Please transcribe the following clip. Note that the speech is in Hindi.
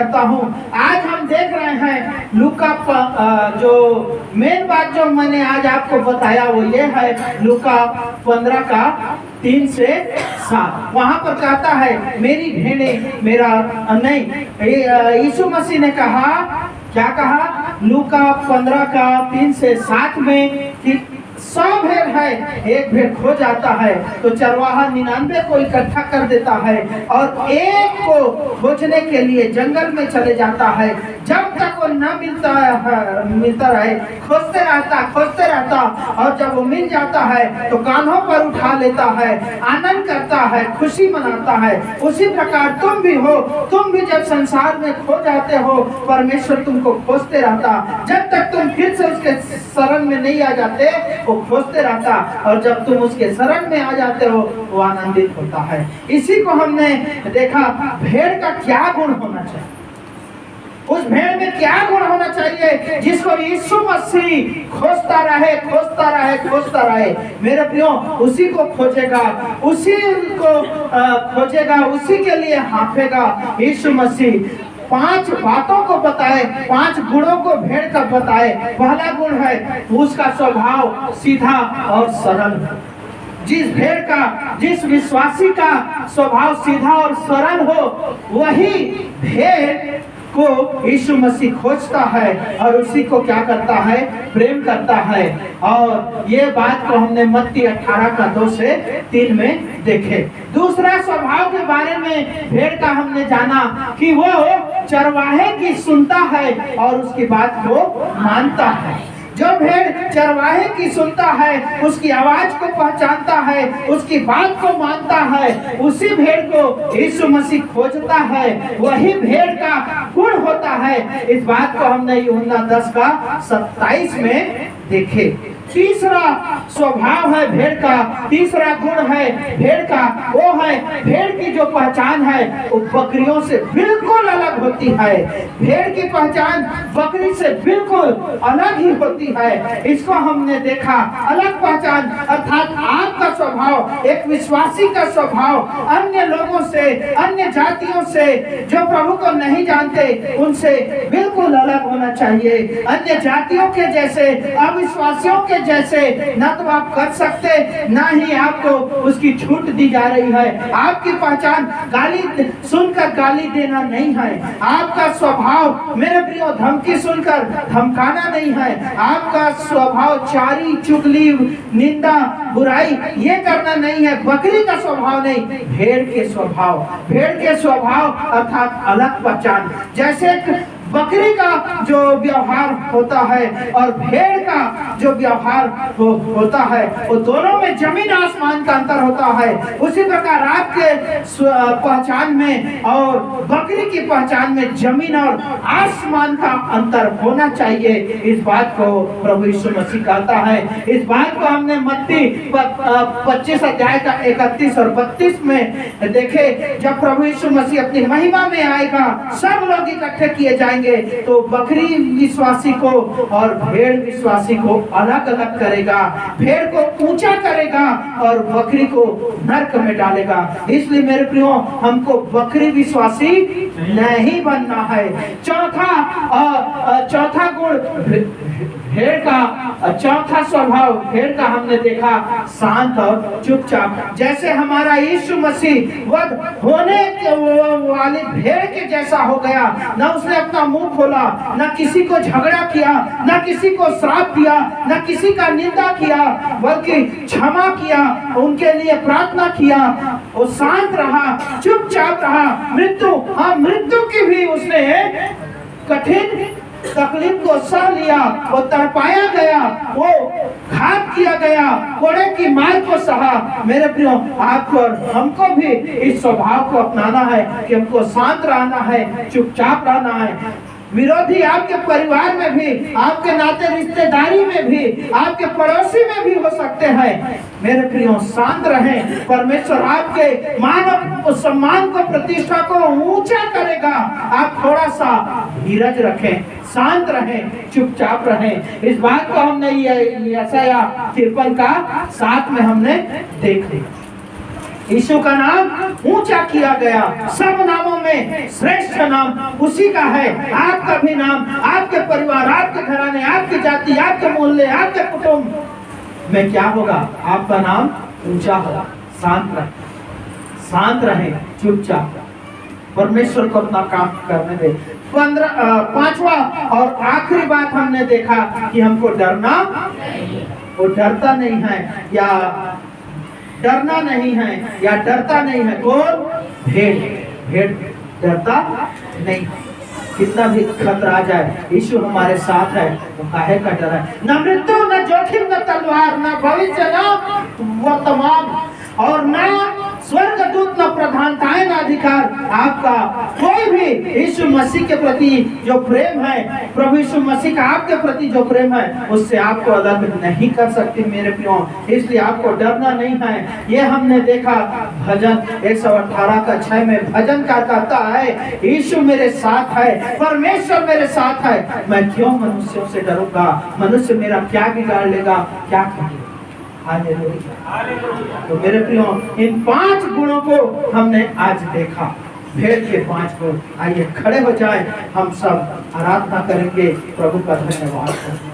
करता हूँ। आज हम देख रहे हैं लूका जो मेन बात जो मैंने आज आपको बताया वो ये है लूका 15 का 3 से 7। वहां पर कहता है मेरी भेड़ें मेरा नहीं, यीशु मसीह ने कहा, क्या कहा लूका 15 का 3 से 7 में कि 100 भेड़ है, एक भेड़ खो जाता है तो चरवाहा 99 को इकट्ठा कर देता है और एक को खोजने के लिए जंगल में चले जाता है। जब तक वो न मिलता रहे खोजते रहता और जब वो मिल जाता है तो कान्हों पर उठा लेता है, आनंद करता है, खुशी मनाता है। उसी प्रकार तुम भी हो, तुम भी जब संसार में खो जाते हो परमेश्वर तुमको खोजते रहता। जब तक तुम फिर से उसके शरण में नहीं आ जाते वो खोजते रहता और जब तुम उसके शरण में आ जाते हो वो आनंदित होता है। इसी को हमने देखा भेड़ का क्या गुण होना चाहिए, उस भेड़ में क्या गुण होना चाहिए जिसको यीशु मसीह खोजता रहे। मेरे प्रियो उसी को खोजेगा, उसी को खोजेगा, उसी के लिए हाँफेगा। यीशु मसीह 5 बातों को बताए, 5 गुणों को भेड़ का बताए। पहला गुण है उसका स्वभाव सीधा और सरल। जिस भेड़ का, जिस विश्वासी का स्वभाव सीधा और सरल हो वही भेड़ को यीशु मसीह खोजता है और उसी को क्या करता है, प्रेम करता है। और ये बात को हमने मत्ती 18 का 2 से 3 में देखे। दूसरा स्वभाव के बारे में भेड़ का हमने जाना कि वो चरवाहे की सुनता है और उसकी बात को मानता है। जो भेड़ चरवाहे की सुनता है, उसकी आवाज को पहचानता है, उसकी बात को मानता है, उसी भेड़ को यीशु मसीह खोजता है। वही भेड़ का गुण होता है। इस बात को हमने यूहन्ना 10 का 27 में देखे। तीसरा स्वभाव है भेड़ का, तीसरा गुण है भेड़ का, वो है भेड़ की जो पहचान है वो बकरियों से बिल्कुल अलग होती है। भेड़ की पहचान बकरी से बिल्कुल अलग ही होती है। इसको हमने देखा, अलग पहचान अर्थात आपका स्वभाव, एक विश्वासी का स्वभाव अन्य लोगों से, अन्य जातियों से, जो प्रभु को नहीं जानते उनसे बिल्कुल अलग होना चाहिए। अन्य जातियों के जैसे, अविश्वासियों के जैसे ना तो आप कर सकते, ना ही आपको उसकी छूट दी जा रही है। आपकी पहचान गाली सुनकर गाली देना नहीं है। आपका स्वभाव मेरे प्रियो धमकी सुनकर धमकाना नहीं है। आपका स्वभाव चारी चुगली, निंदा, बुराई ये करना नहीं है। बकरी का स्वभाव नहीं, भेड़ के स्वभाव, भेड़ के स्वभाव अर्थात अलग पहचान। जैसे बकरी का जो व्यवहार होता है और भेड़ का जो व्यवहार होता है वो दोनों में जमीन आसमान का अंतर होता है। उसी प्रकार आपके पहचान में और बकरी की पहचान में जमीन और आसमान का अंतर होना चाहिए। इस बात को प्रभु यीशु मसीह कहता है। इस बात को हमने मत्ती 25 अध्याय का 31 और 32 में देखे। जब प्रभु यीशु मसीह अपनी महिमा में आएगा, सब लोग इकट्ठे किए जाएंगे तो बकरी विश्वासी को और भेड़ विश्वासी को अलग अलग करेगा। भेड़ को ऊंचा करेगा और बकरी को नरक में डालेगा। इसलिए मेरे प्रियो हमको बकरी विश्वासी नहीं बनना है। चौथा गुण भेड़ का, चौथा स्वभाव भेड़ का हमने देखा शांत और चुपचाप। जैसे हमारा यीशु मसीह वध होने वाली भेड़ के जैसा हो गया, न उसने अपना मुंह खोला, न किसी को झगड़ा किया, न किसी को श्राप दिया, न किसी का निंदा किया, बल्कि क्षमा किया, उनके लिए प्रार्थना किया। वो शांत रहा, चुपचाप रहा। मृत्यु की भी उसने कठिन तकलीफ को सह लिया, वो तड़पाया गया, वो घात किया गया, कोड़े की मार को सहा। मेरे प्रियो आपको और हमको भी इस स्वभाव को अपनाना है कि हमको शांत रहना है, चुपचाप रहना है। विरोधी आपके परिवार में भी, आपके नाते रिश्तेदारी में भी, आपके पड़ोसी में भी हो सकते हैं। मेरे प्रियो शांत रहें। परमेश्वर आपके मान और सम्मान को, प्रतिष्ठा को ऊंचा करेगा। आप थोड़ा सा धीरज रखें, शांत रहें, चुपचाप रहें। इस बात को हमने यशायाह 53 का 7 में हमने देख लिया। यीशु का नाम ऊंचा किया गया, सब नामों में श्रेष्ठ नाम उसी का है। आपका भी नाम, आपके परिवार, आपके घराने, आपकी जाति, आपके मोहल्ले, आपके कुटुंब में क्या होगा? आपका नाम ऊंचा होगा। शांत रहे, चुपचाप, परमेश्वर को अपना काम करने दे। 5वां और आखिरी बात हमने देखा कि हमको डरना, वो डरता नहीं है या डरना नहीं है या डरता नहीं है। कौन? भेड़ डरता नहीं। कितना भी खतरा आ जाए, यीशु हमारे साथ है, वो काहे का डर है? न मृत्यु, न जोखिम, न तलवार, न भविष्य, न वर्तमान और न स्वर्गदूत, न प्रधानताएं, न अधिकार। आपका कोई भी यीशु मसीह के प्रति जो प्रेम है, प्रभु यीशु मसीह का आपके प्रति जो प्रेम है, उससे आपको अलग नहीं कर सकती मेरे प्रियो। इसलिए आपको डरना नहीं है। ये हमने देखा भजन 118 का 6 में भजन का कहता है, यीशु मेरे साथ है, परमेश्वर मेरे साथ है, मैं क्यों मनुष्यों से डरूंगा? मनुष्य मेरा क्या बिगाड़ लेगा, क्या करेगा? तो मेरे प्रियो, इन 5 गुणों को हमने आज देखा, भेड़ के 5 गुण। आइए खड़े हो जाए, हम सब आराधना करेंगे, प्रभु का धन्यवाद करेंगे।